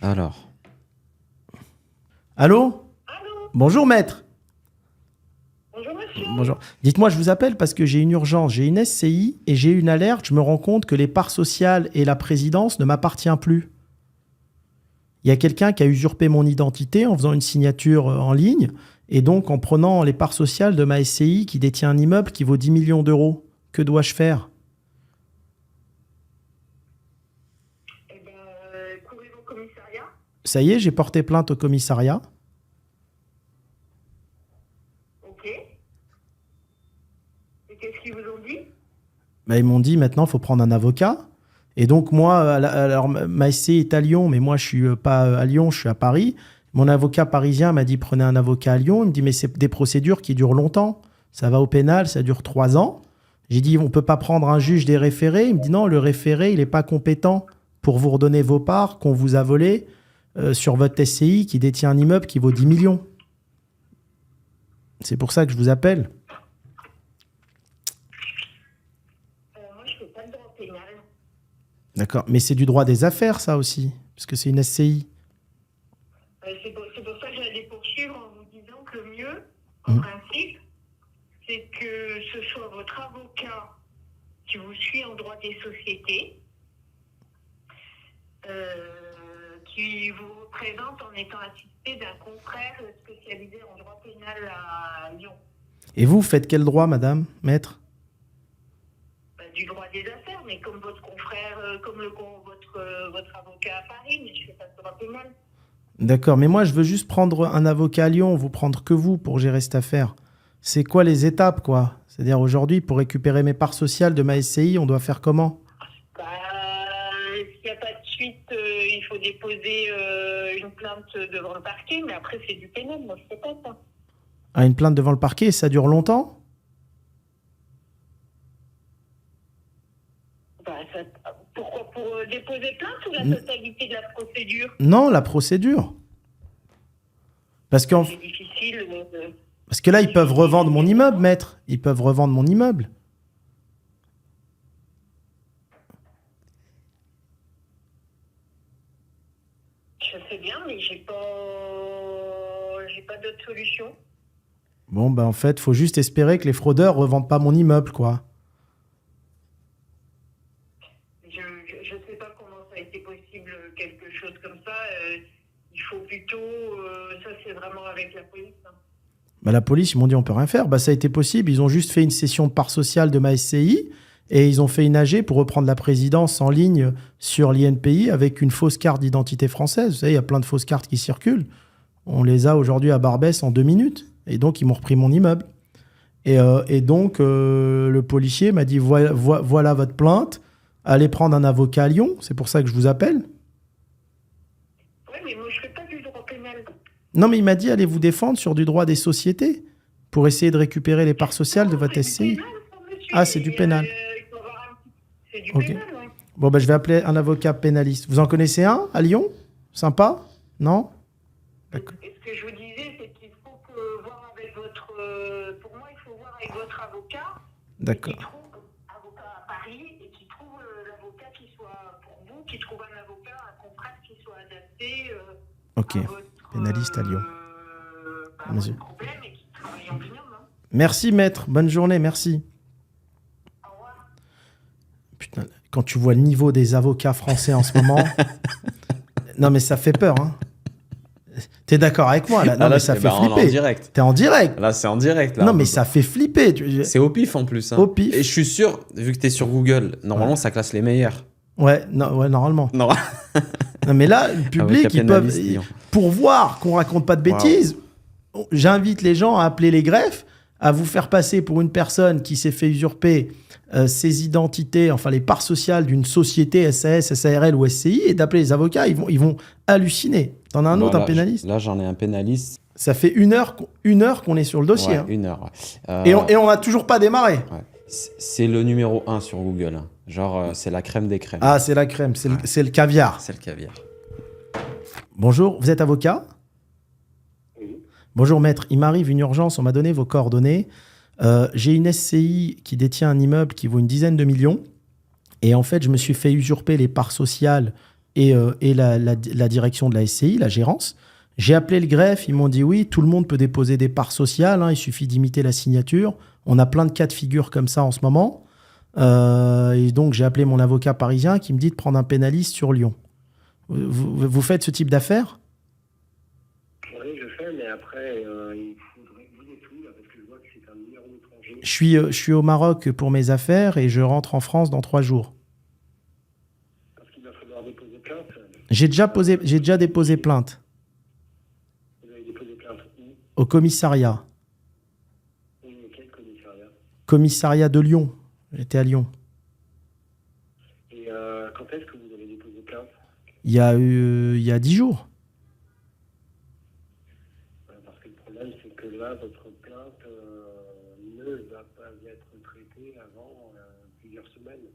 Alors. Allô? Allô? Bonjour maître. Bonjour monsieur. Bonjour. Dites-moi, je vous appelle parce que j'ai une urgence, j'ai une SCI et j'ai une alerte. Je me rends compte que les parts sociales et la présidence ne m'appartiennent plus. Il y a quelqu'un qui a usurpé mon identité en faisant une signature en ligne et donc en prenant les parts sociales de ma SCI qui détient un immeuble qui vaut 10 millions d'euros. Que dois-je faire? Eh ben, courez au commissariat. Ça y est, j'ai porté plainte au commissariat. Ok. Et qu'est-ce qu'ils vous ont dit? Ils m'ont dit maintenant, il faut prendre un avocat. Et donc moi, alors ma SCI est à Lyon, mais moi je suis pas à Lyon, je suis à Paris. Mon avocat parisien m'a dit prenez un avocat à Lyon. Il me dit mais c'est des procédures qui durent longtemps. Ça va au pénal, ça dure 3 ans. J'ai dit on peut pas prendre un juge des référés. Il me dit non, le référé il n'est pas compétent pour vous redonner vos parts qu'on vous a volées sur votre SCI qui détient un immeuble qui vaut 10 millions. C'est pour ça que je vous appelle. Moi, je fais pas de droit pénal. D'accord, mais c'est du droit des affaires ça aussi, parce que c'est une SCI. C'est pour ça que j'allais poursuivre en vous disant que le mieux, en principe, c'est que ce soit votre avocat qui vous suit en droit des sociétés, qui vous représente en étant assisté d'un confrère spécialisé en droit pénal à Lyon. Et vous faites quel droit, madame, maître? Du droit des affaires, mais comme votre confrère, comme votre avocat à Paris, mais je fais pas de droit pénal. D'accord, mais moi je veux juste prendre un avocat à Lyon, vous prendre que vous pour gérer cette affaire. C'est quoi les étapes, quoi? C'est-à-dire aujourd'hui, pour récupérer mes parts sociales de ma SCI, on doit faire comment? S'il n'y a pas de suite, il faut déposer une plainte devant le parquet, mais après c'est du pénal, moi je sais pas ça. Ah, une plainte devant le parquet, ça dure longtemps? Pourquoi? Pour déposer plainte ou la totalité de la procédure? Non, la procédure. Parce que C'est difficile. Parce que là, ils peuvent revendre mon immeuble, maître. Ils peuvent revendre mon immeuble. Je sais bien, mais j'ai pas d'autre solution. Bon, en fait, faut juste espérer que les fraudeurs revendent pas mon immeuble, quoi. Je sais pas comment ça a été possible, quelque chose comme ça. Il faut plutôt... ça, c'est vraiment avec la police. Hein. La police, ils m'ont dit on peut rien faire. Ça a été possible. Ils ont juste fait une session de part sociale de ma SCI et ils ont fait une AG pour reprendre la présidence en ligne sur l'INPI avec une fausse carte d'identité française. Vous savez, il y a plein de fausses cartes qui circulent. On les a aujourd'hui à Barbès en 2 minutes. Et donc, ils m'ont repris mon immeuble. Et donc, le policier m'a dit voilà votre plainte. Allez prendre un avocat à Lyon. C'est pour ça que je vous appelle. Oui, mais moi, je fais pas du droit pénal. Non, mais il m'a dit allez vous défendre sur du droit des sociétés pour essayer de récupérer les parts sociales de votre SCI. Pénal, ça, monsieur. Ah, c'est du pénal. C'est du Ok. pénal, oui. Bon, je vais appeler un avocat pénaliste. Vous en connaissez un à Lyon? Sympa? Non? D'accord. Et ce que je vous disais, c'est qu'il faut voir avec votre... pour moi, il faut voir avec votre avocat. D'accord. Qui trouve avocat à Paris et qui trouve l'avocat qui soit pour vous, qui trouve un avocat, un confrère qui soit adapté Ok. à votre... Pénaliste à Lyon. votre problème et qui travaille en binôme. Hein. Merci, maître. Bonne journée. Merci. Au revoir. Putain, quand tu vois le niveau des avocats français en ce moment... Non, mais ça fait peur, hein. T'es d'accord avec moi, là? Non, mais ça fait On est flipper. en direct. T'es en direct. Là, c'est en direct. Là. Non, mais ça fait flipper. C'est au pif en plus. Hein. Au pif. Et je suis sûr, vu que t'es sur Google, normalement, ça classe les meilleurs. Ouais, normalement. Non. Non, mais là, le public, Avocat ils peuvent... pénaliste, Lyon. Pour voir qu'on raconte pas de bêtises, j'invite les gens à appeler les greffes, à vous faire passer pour une personne qui s'est fait usurper ses identités, enfin les parts sociales d'une société SAS, SARL ou SCI, et d'appeler les avocats. Ils vont halluciner. T'en as un autre, un pénaliste? Là, j'en ai un pénaliste. Ça fait une heure qu'on est sur le dossier. Ouais, hein. 1 heure. Ouais. Et on n'a toujours pas démarré. Ouais. C'est le numéro 1 sur Google. Hein. Genre, c'est la crème des crèmes. Ah, c'est la crème, c'est le caviar. C'est le caviar. Bonjour, vous êtes avocat? Oui. Bonjour maître, il m'arrive une urgence, on m'a donné vos coordonnées. J'ai une SCI qui détient un immeuble qui vaut une dizaine de millions. Et en fait, je me suis fait usurper les parts sociales et la direction de la SCI, la gérance. J'ai appelé le greffe, ils m'ont dit oui, tout le monde peut déposer des parts sociales, hein, il suffit d'imiter la signature. On a plein de cas de figure comme ça en ce moment. Et donc, j'ai appelé mon avocat parisien qui me dit de prendre un pénaliste sur Lyon. Vous faites ce type d'affaires ? Oui, je fais, mais après, il faudrait que vous êtes où, là, parce que je vois que c'est un numéro étranger. Je suis au Maroc pour mes affaires et je rentre en France dans 3 jours. Parce qu'il va falloir déposer plainte. J'ai déjà déposé plainte Vous avez déposé plainte où? au commissariat. Oui, mais quel commissariat? Commissariat de Lyon. J'étais à Lyon. Et quand est-ce que vous avez déposé plainte? Il y a 10 jours. Parce que le problème, c'est que là, votre plainte ne va pas être traitée avant plusieurs semaines.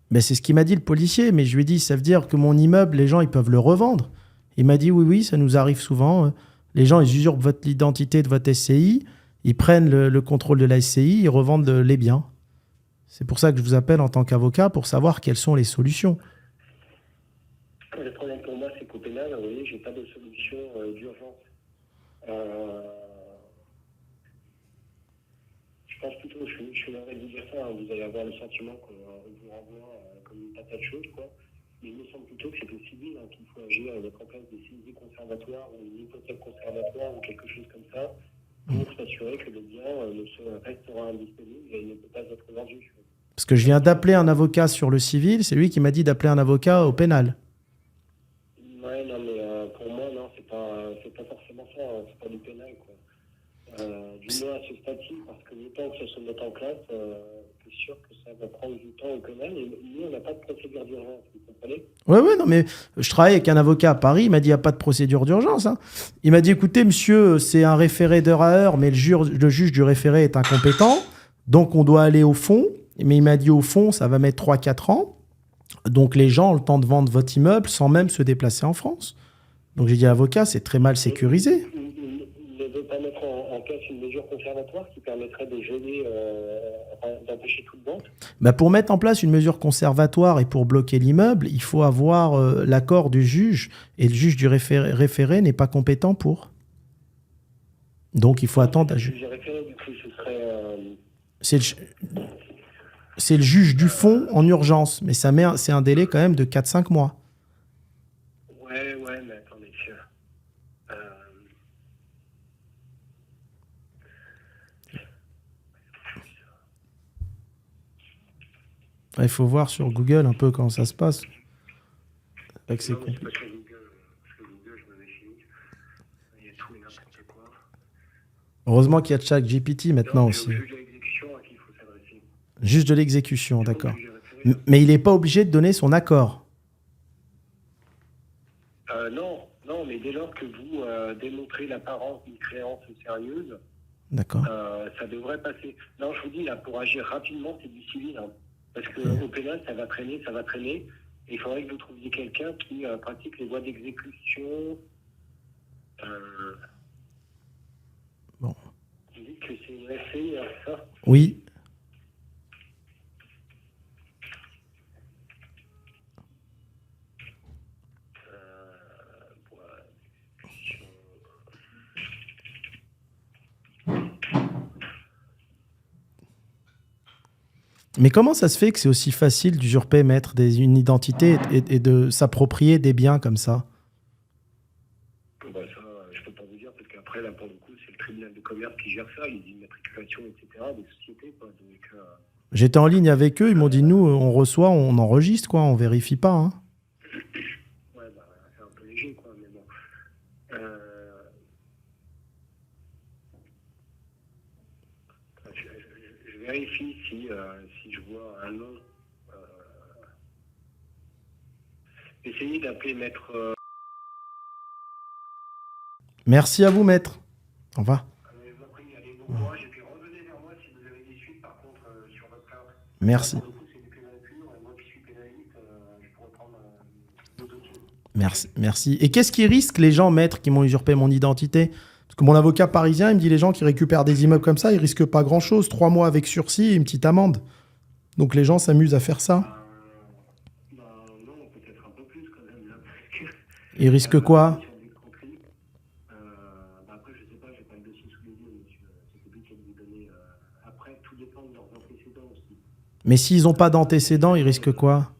Ben, c'est ce qu'il m'a dit le policier, mais je lui ai dit, ça veut dire que mon immeuble, les gens, ils peuvent le revendre. Il m'a dit, oui, ça nous arrive souvent. Les gens, ils usurpent l'identité de votre SCI, ils prennent le contrôle de la SCI, ils revendent les biens. C'est pour ça que je vous appelle en tant qu'avocat, pour savoir quelles sont les solutions. Le problème pour moi, c'est qu'au pénal, vous voyez, j'ai pas de solution d'urgence. Je pense plutôt, je suis navré de vous dire ça, hein, vous allez avoir le sentiment qu'on vous renvoie comme une patate chaude, quoi. Mais il me semble plutôt que c'est au civil qu'il faut agir et mettre en place des saisies conservatoires ou une hypothèque conservatoire ou quelque chose comme ça pour s'assurer que le bien restera indisponible et ne peut pas être vendu. Parce que je viens d'appeler un avocat sur le civil, c'est lui qui m'a dit d'appeler un avocat au pénal. Ouais, non, mais pour moi, non, c'est pas forcément ça, hein, c'est pas du pénal, quoi. Du moins à ce stade-ci, parce que le temps que ça se mette en place, c'est sûr que ça va prendre du temps au pénal, et nous, on n'a pas de procédure d'urgence, vous comprenez? Ouais, non, mais je travaille avec un avocat à Paris, il m'a dit, il n'y a pas de procédure d'urgence. Hein. Il m'a dit, écoutez, monsieur, c'est un référé d'heure à heure, mais le juge du référé est incompétent, donc on doit aller au fond. Mais il m'a dit, au fond, ça va mettre 3-4 ans. Donc les gens ont le temps de vendre votre immeuble sans même se déplacer en France. Donc j'ai dit à l'avocat, c'est très mal sécurisé. Il ne veut pas mettre en place une mesure conservatoire qui permettrait de geler, d'empêcher toute vente? Bah pour mettre en place une mesure conservatoire et pour bloquer l'immeuble, il faut avoir l'accord du juge. Et le juge du référé n'est pas compétent pour. Donc il faut attendre un juge. C'est le juge du fond en urgence. Mais c'est un délai quand même de 4-5 mois. Ouais, mais attendez. Il faut voir sur Google un peu comment ça se passe. Avec ces compliqué. Parce que Google, je me méfie. Il y a tout et n'importe quoi. Heureusement qu'il y a ChatGPT maintenant aussi. Juge de l'exécution à qui il faut s'adresser. Juge de l'exécution, d'accord. Mais il n'est pas obligé de donner son accord. Non, mais dès lors que vous démontrez l'apparence d'une créance sérieuse, d'accord. Ça devrait passer. Non, je vous dis, là, pour agir rapidement, c'est du civil. Hein, parce qu'au pénal, ça va traîner. Et il faudrait que vous trouviez quelqu'un qui pratique les voies d'exécution. Bon. Vous dites que c'est une SCI, ça? Oui. Mais comment ça se fait que c'est aussi facile d'usurper, mettre une identité et de s'approprier des biens comme ça? Ça, je peux pas vous dire, parce qu'après, là, pour le coup, c'est le tribunal de commerce qui gère ça, les immatriculations, etc., des sociétés, quoi. Donc, j'étais en ligne avec eux, ils m'ont dit, nous, on reçoit, on enregistre, quoi, on vérifie pas. Hein. Ouais, c'est un peu léger, quoi, mais bon. Je vérifie si je vois un nom. Essayez d'appeler maître. Merci à vous, maître. Au revoir. Allez, bon courage, et puis revenez vers moi si vous avez des suites, par contre, sur votre plainte. Merci. Pour le coup, c'est du pénal pur, et moi qui suis pénaliste, je pourrais prendre le dossier. Merci. Et qu'est-ce qui risque les gens, maître, qui m'ont usurpé mon identité? Parce que mon avocat parisien, il me dit les gens qui récupèrent des immeubles comme ça, ils risquent pas grand-chose. 3 mois avec sursis et une petite amende. Donc les gens s'amusent à faire ça. Non, peut-être un peu plus quand même. Là. Ils risquent quoi? Sur des escroqueries. Après, je sais pas, j'ai pas le dossier sous les yeux, monsieur. C'était lui qui allait vous donner. Après, tout dépend de leurs antécédents aussi. Mais s'ils n'ont pas d'antécédents, ils risquent quoi?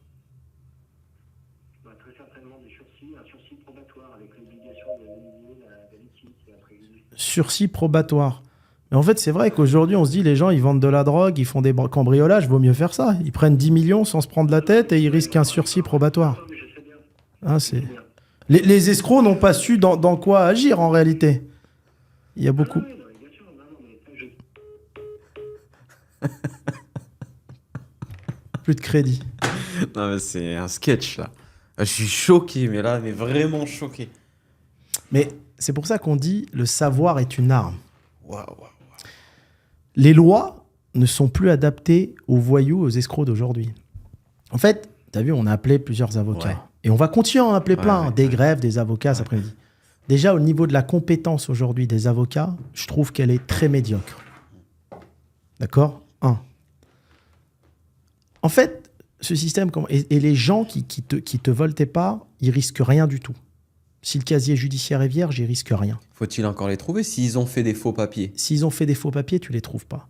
Très certainement des sursis, un sursis probatoire avec l'obligation d'éliminer la litige et un préjudice. Sursis probatoire. Mais en fait, c'est vrai qu'aujourd'hui, on se dit, les gens, ils vendent de la drogue, ils font des cambriolages, vaut mieux faire ça. Ils prennent 10 millions sans se prendre la tête et ils risquent un sursis probatoire. Non, mais je sais bien. Ah, c'est... Les escrocs n'ont pas su dans quoi agir, en réalité. Il y a beaucoup... Oui, non, mais bien sûr, non, mais ça, Plus de crédit. Non, mais c'est un sketch, là. Je suis choqué, mais là, mais vraiment choqué. Mais c'est pour ça qu'on dit, le savoir est une arme. Waouh, waouh. Les lois ne sont plus adaptées aux voyous, aux escrocs d'aujourd'hui. En fait, tu as vu, on a appelé plusieurs avocats. Ouais. Et on va continuer à en appeler plein, ouais, des ouais. greffes, des avocats cet après-midi. Déjà, au niveau de la compétence aujourd'hui des avocats, je trouve qu'elle est très médiocre. D'accord ? En fait, ce système, et les gens qui te volent tes parts, ils risquent rien du tout. Si le casier judiciaire est vierge, ils risquent rien. Faut-il encore les trouver s'ils ont fait des faux papiers? S'ils ont fait des faux papiers, tu les trouves pas.